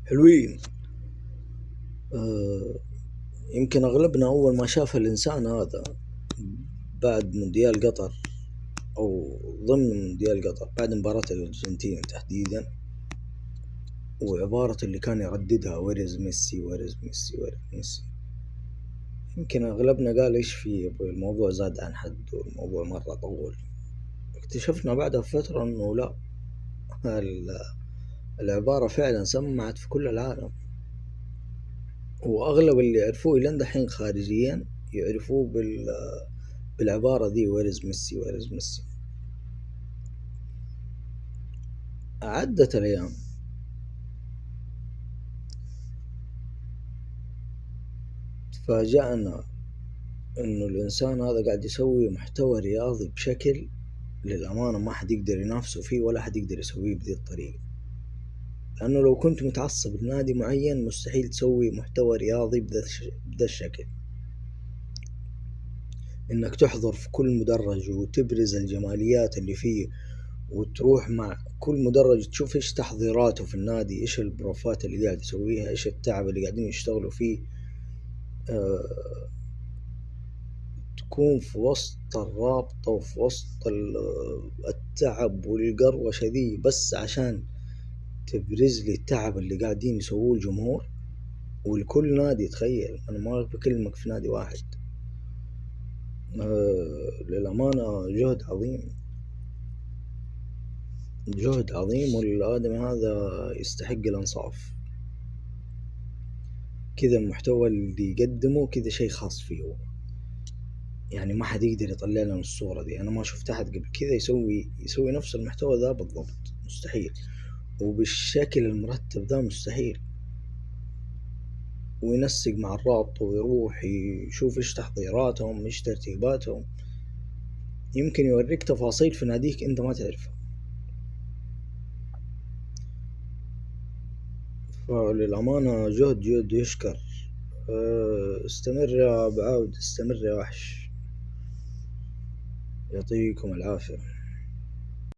حلوين. يمكن أغلبنا أول ما شاف الإنسان هذا بعد مونديال قطر، أو ضمن مونديال قطر بعد مباراة الأرجنتين تحديدا، وعبارة اللي كان يرددها ويرز ميسي ويرز ميسي ويرز ميسي، يمكن أغلبنا قال إيش في الموضوع زاد عن حد والموضوع مرة طول. اكتشفنا بعدها بفترة أنه لا، العبارة فعلا سمعت في كل العالم، وأغلب اللي يعرفوه لين دحين خارجيا يعرفوه بالعبارة دي، ويرز ميسي ويرز ميسي. عدت الأيام، تفاجأنا إنه الإنسان هذا قاعد يسوي محتوى رياضي بشكل للأمانة ما حد يقدر ينافسه فيه، ولا حد يقدر يسويه بذي الطريقة. لأنه لو كنت متعصب لنادي معين مستحيل تسوي محتوى رياضي بذا الشكل، إنك تحضر في كل مدرج وتبرز الجماليات اللي فيه، وتروح مع كل مدرج تشوف إيش تحضيراته في النادي، إيش البروفات اللي قاعد يسويها، إيش التعب اللي قاعدين يشتغلوا فيه. تكون في وسط الرابطة وفي وسط التعب والقروشة ذي بس عشان تبرز لي التعب اللي قاعدين يسووه الجمهور والكل نادي. تخيل، أنا ما بكلمك في نادي واحد. للأمانة جهد عظيم، جهد عظيم، والآدمي هذا يستحق الإنصاف. كذا المحتوى اللي يقدمه كذا شيء خاص فيه هو، يعني ما حد يقدر يطلع لنا الصورة دي. أنا ما شفت أحد قبل كذا يسوي نفس المحتوى ذا بالضبط، مستحيل. وبالشكل المرتب ذا مستحيل. وينسق مع الرابطة ويروح يشوف إيش تحضيراتهم إيش ترتيباتهم، يمكن يوريك تفاصيل في ناديك أنت ما تعرفها. فللأمانة جهد يشكر. استمر يا أبو عاود، استمر يا وحش، يعطيكم العافية.